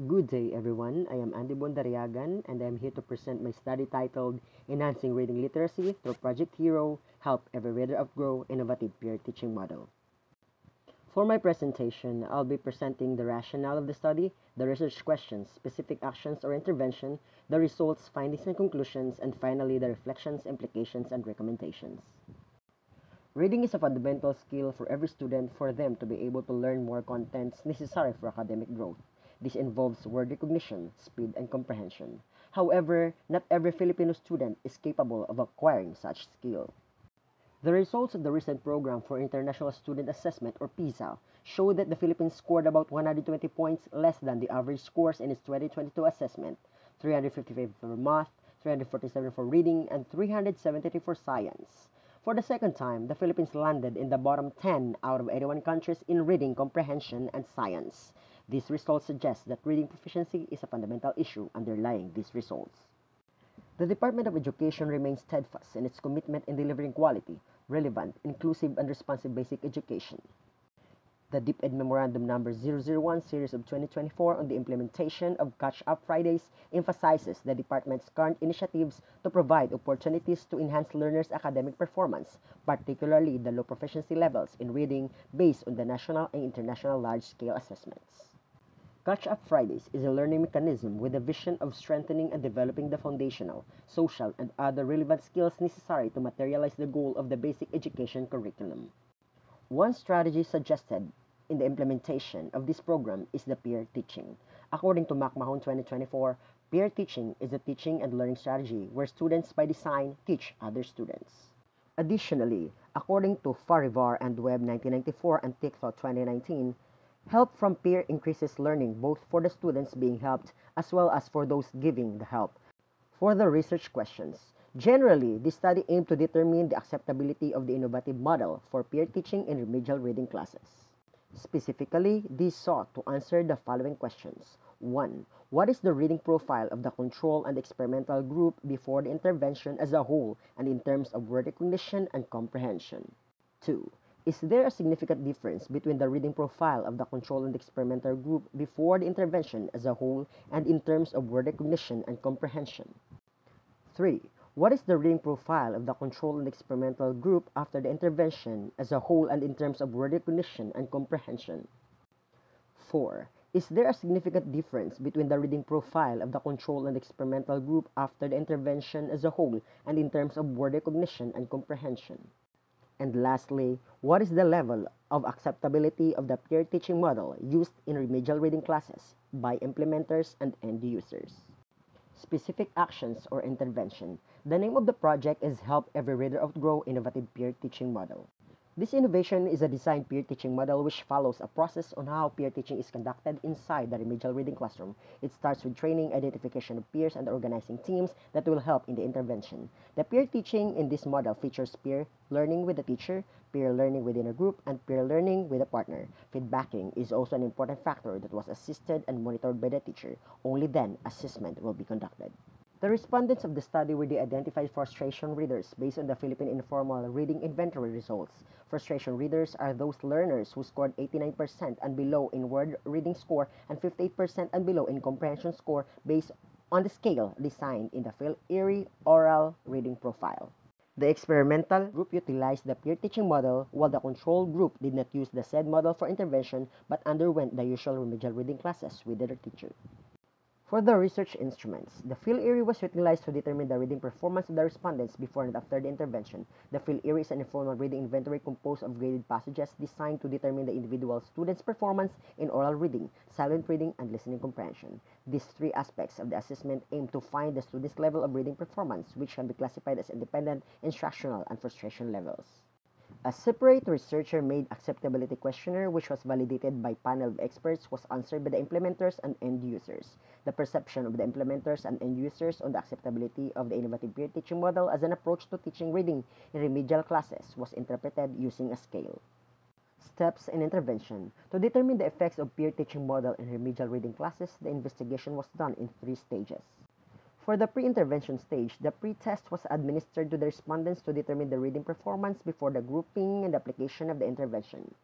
Good day, everyone. I am Andy Bondariagan, and I am here to present my study titled Enhancing Reading Literacy through Project Hero, Help Every Reader Outgrow Innovative Peer Teaching Model. For my presentation, I'll be presenting the rationale of the study, the research questions, specific actions or intervention, the results, findings and conclusions, and finally the reflections, implications, and recommendations. Reading is a fundamental skill for every student for them to be able to learn more contents necessary for academic growth. This involves word recognition, speed, and comprehension. However, not every Filipino student is capable of acquiring such skill. The results of the recent program for International Student Assessment or PISA show that the Philippines scored about 120 points less than the average scores in its 2022 assessment, 355 for math, 347 for reading, and 373 for science. For the second time, the Philippines landed in the bottom 10 out of 81 countries in reading comprehension and science. These results suggest that reading proficiency is a fundamental issue underlying these results. The Department of Education remains steadfast in its commitment in delivering quality, relevant, inclusive, and responsive basic education. The DepEd Memorandum No. 001 Series of 2024 on the implementation of Catch-Up Fridays emphasizes the department's current initiatives to provide opportunities to enhance learners' academic performance, particularly the low proficiency levels in reading based on the national and international large-scale assessments. Catch-Up Fridays is a learning mechanism with a vision of strengthening and developing the foundational, social, and other relevant skills necessary to materialize the goal of the basic education curriculum. One strategy suggested in the implementation of this program is the peer teaching. According to McMahon 2024, peer teaching is a teaching and learning strategy where students by design teach other students. Additionally, according to Farivar and Webb 1994 and TikTok 2019, help from peer increases learning both for the students being helped as well as for those giving the help. For the research questions, generally, this study aimed to determine the acceptability of the innovative model for peer teaching in remedial reading classes. Specifically, these sought to answer the following questions. 1. What is the reading profile of the control and experimental group before the intervention as a whole and in terms of word recognition and comprehension? 2. Is there a significant difference between the reading profile of the control and experimental group before the intervention as a whole and in terms of word recognition and comprehension? 3. What is the reading profile of the control and experimental group after the intervention as a whole and in terms of word recognition and comprehension? 4. Is there a significant difference between the reading profile of the control and experimental group after the intervention as a whole and in terms of word recognition and comprehension? And lastly, what is the level of acceptability of the peer teaching model used in remedial reading classes by implementers and end users? Specific actions or intervention. The name of the project is Help Every Reader Outgrow Innovative Peer Teaching Model. This innovation is a designed peer teaching model which follows a process on how peer teaching is conducted inside the remedial reading classroom. It starts with training, identification of peers, and organizing teams that will help in the intervention. The peer teaching in this model features peer learning with the teacher, peer learning within a group, and peer learning with a partner. Feedbacking is also an important factor that was assisted and monitored by the teacher. Only then, assessment will be conducted. The respondents of the study were the identified frustration readers based on the Philippine Informal Reading Inventory results. Frustration readers are those learners who scored 89% and below in word reading score and 58% and below in comprehension score based on the scale designed in the Phil Erie Oral Reading Profile. The experimental group utilized the peer teaching model, while the control group did not use the said model for intervention but underwent the usual remedial reading classes with their teacher. For the research instruments, the Phil Erie was utilized to determine the reading performance of the respondents before and after the intervention. The Phil Erie is an informal reading inventory composed of graded passages designed to determine the individual student's performance in oral reading, silent reading, and listening comprehension. These three aspects of the assessment aim to find the student's level of reading performance, which can be classified as independent, instructional, and frustration levels. A separate researcher-made acceptability questionnaire which was validated by panel of experts was answered by the implementers and end users. The perception of the implementers and end users on the acceptability of the innovative peer teaching model as an approach to teaching reading in remedial classes was interpreted using a scale. Steps and intervention. To determine the effects of peer teaching model in remedial reading classes, the investigation was done in 3 stages. For the pre-intervention stage, the pre-test was administered to the respondents to determine the reading performance before the grouping and application of the intervention.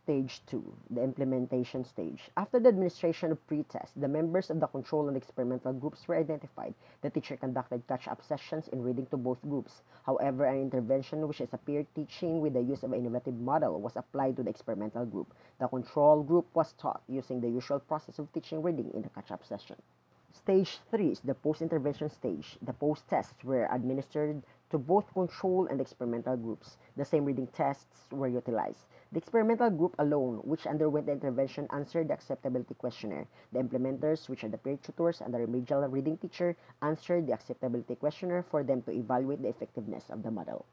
Stage 2, the implementation stage. After the administration of pre-test, the members of the control and experimental groups were identified. The teacher conducted catch-up sessions in reading to both groups. However, an intervention, which is a peer teaching with the use of an innovative model, was applied to the experimental group. The control group was taught using the usual process of teaching reading in the catch-up session. Stage 3 is the post-intervention stage. The post-tests were administered to both control and experimental groups. The same reading tests were utilized. The experimental group alone, which underwent the intervention, answered the acceptability questionnaire. The implementers, which are the peer tutors and the remedial reading teacher, answered the acceptability questionnaire for them to evaluate the effectiveness of the model.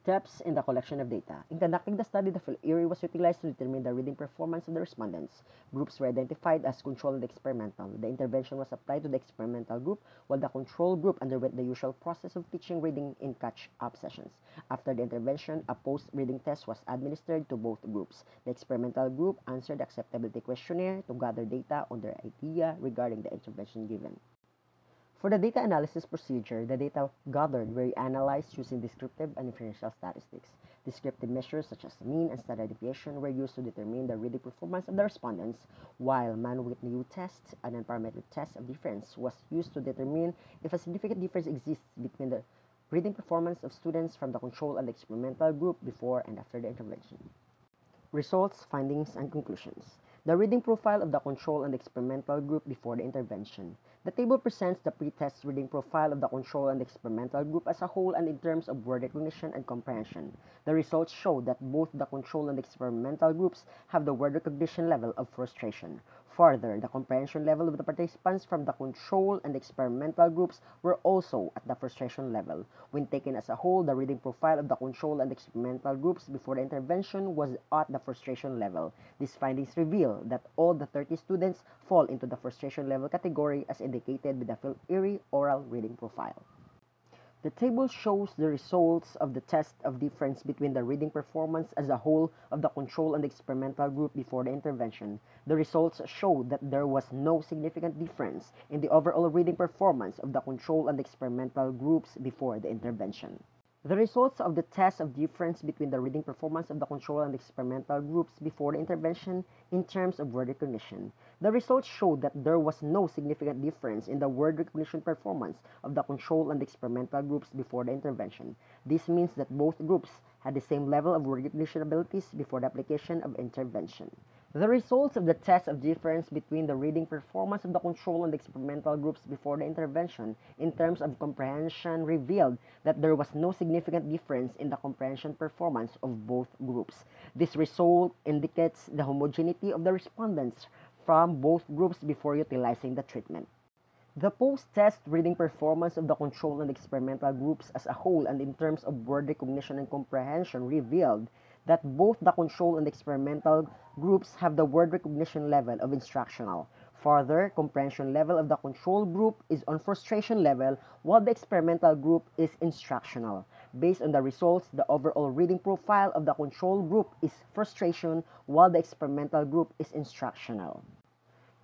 Steps in the collection of data. In conducting the study, the field area was utilized to determine the reading performance of the respondents. Groups were identified as control and experimental. The intervention was applied to the experimental group, while the control group underwent the usual process of teaching reading in catch-up sessions. After the intervention, a post-reading test was administered to both groups. The experimental group answered the acceptability questionnaire to gather data on their idea regarding the intervention given. For the data analysis procedure, the data gathered were analyzed using descriptive and inferential statistics. Descriptive measures such as mean and standard deviation were used to determine the reading performance of the respondents, while Mann-Whitney test, an unparametric test of difference, was used to determine if a significant difference exists between the reading performance of students from the control and the experimental group before and after the intervention. Results, findings, and conclusions. The reading profile of the control and experimental group before the intervention. The table presents the pre-test reading profile of the control and experimental group as a whole and in terms of word recognition and comprehension. The results show that both the control and experimental groups have the word recognition level of frustration. Further, the comprehension level of the participants from the control and experimental groups were also at the frustration level. When taken as a whole, the reading profile of the control and experimental groups before the intervention was at the frustration level. These findings reveal that all the 30 students fall into the frustration level category as indicated with the Phil Erie oral reading profile. The table shows the results of the test of difference between the reading performance as a whole of the control and experimental group before the intervention. The results show that there was no significant difference in the overall reading performance of the control and experimental groups before the intervention. The results of the test of difference between the reading performance of the control and experimental groups before the intervention in terms of word recognition. The results showed that there was no significant difference in the word recognition performance of the control and experimental groups before the intervention. This means that both groups had the same level of word recognition abilities before the application of intervention. The results of the test of difference between the reading performance of the control and experimental groups before the intervention in terms of comprehension revealed that there was no significant difference in the comprehension performance of both groups. This result indicates the homogeneity of the respondents from both groups before utilizing the treatment. The post-test reading performance of the control and experimental groups as a whole and in terms of word recognition and comprehension revealed that both the control and experimental groups have the word recognition level of instructional. Further, comprehension level of the control group is on frustration level while the experimental group is instructional. Based on the results, the overall reading profile of the control group is frustration while the experimental group is instructional.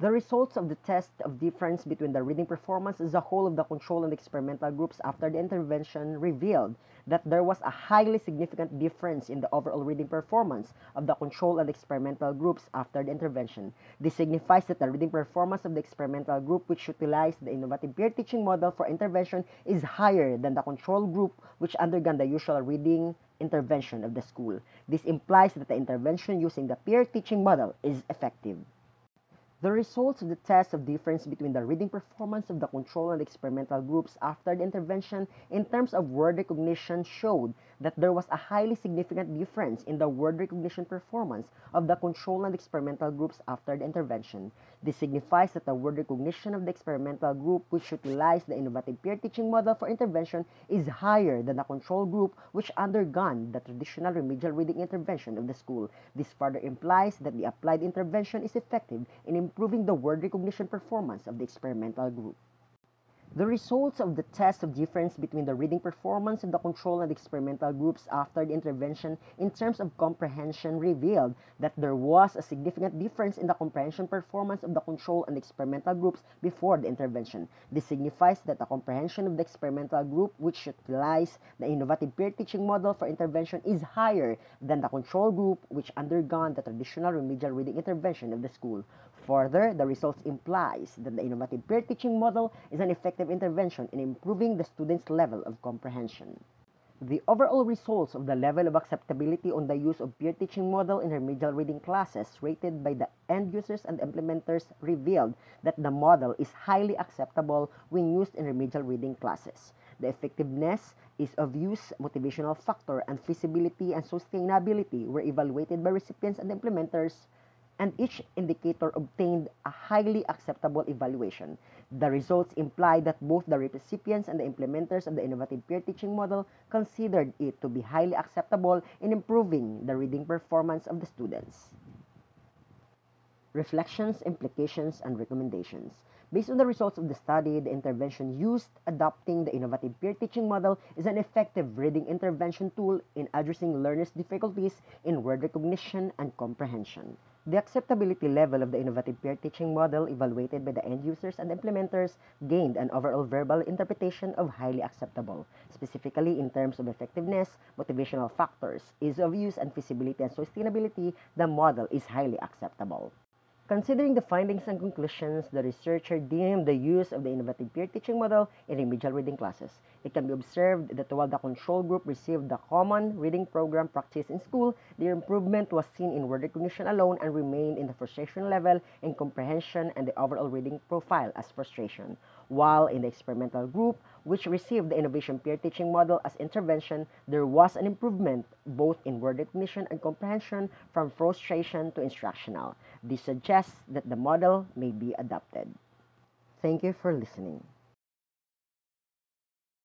The results of the test of difference between the reading performance as a whole of the control and experimental groups after the intervention revealed that there was a highly significant difference in the overall reading performance of the control and experimental groups after the intervention. This signifies that the reading performance of the experimental group, which utilized the innovative peer teaching model for intervention, is higher than the control group, which undergone the usual reading intervention of the school. This implies that the intervention using the peer teaching model is effective. The results of the test of difference between the reading performance of the control and experimental groups after the intervention in terms of word recognition showed that there was a highly significant difference in the word recognition performance of the control and experimental groups after the intervention. This signifies that the word recognition of the experimental group, which utilized the innovative peer teaching model for intervention, is higher than the control group, which undergone the traditional remedial reading intervention of the school. This further implies that the applied intervention is effective in improving the word recognition performance of the experimental group. The results of the test of difference between the reading performance of the control and experimental groups after the intervention in terms of comprehension revealed that there was a significant difference in the comprehension performance of the control and experimental groups before the intervention. This signifies that the comprehension of the experimental group, which utilized the innovative peer teaching model for intervention, is higher than the control group, which undergone the traditional remedial reading intervention of the school. Further, the results implies that the innovative peer teaching model is an effective intervention in improving the student's level of comprehension. The overall results of the level of acceptability on the use of peer teaching model in remedial reading classes rated by the end users and implementers revealed that the model is highly acceptable when used in remedial reading classes. The effectiveness, ease of use, motivational factor, and feasibility and sustainability were evaluated by recipients and implementers, and each indicator obtained a highly acceptable evaluation. The results imply that both the recipients and the implementers of the innovative peer teaching model considered it to be highly acceptable in improving the reading performance of the students. Reflections, implications, and recommendations. Based on the results of the study, the intervention used adopting the innovative peer teaching model is an effective reading intervention tool in addressing learners' difficulties in word recognition and comprehension. The acceptability level of the innovative peer teaching model evaluated by the end users and implementers gained an overall verbal interpretation of highly acceptable. Specifically, in terms of effectiveness, motivational factors, ease of use, and feasibility and sustainability, the model is highly acceptable. Considering the findings and conclusions, the researcher deemed the use of the innovative peer teaching model in remedial reading classes. It can be observed that while the control group received the common reading program practice in school, the improvement was seen in word recognition alone and remained in the frustration level in comprehension and the overall reading profile as frustration. While in the experimental group, which received the innovation peer teaching model as intervention, there was an improvement both in word recognition and comprehension from frustration to instructional. This suggests that the model may be adopted. Thank you for listening.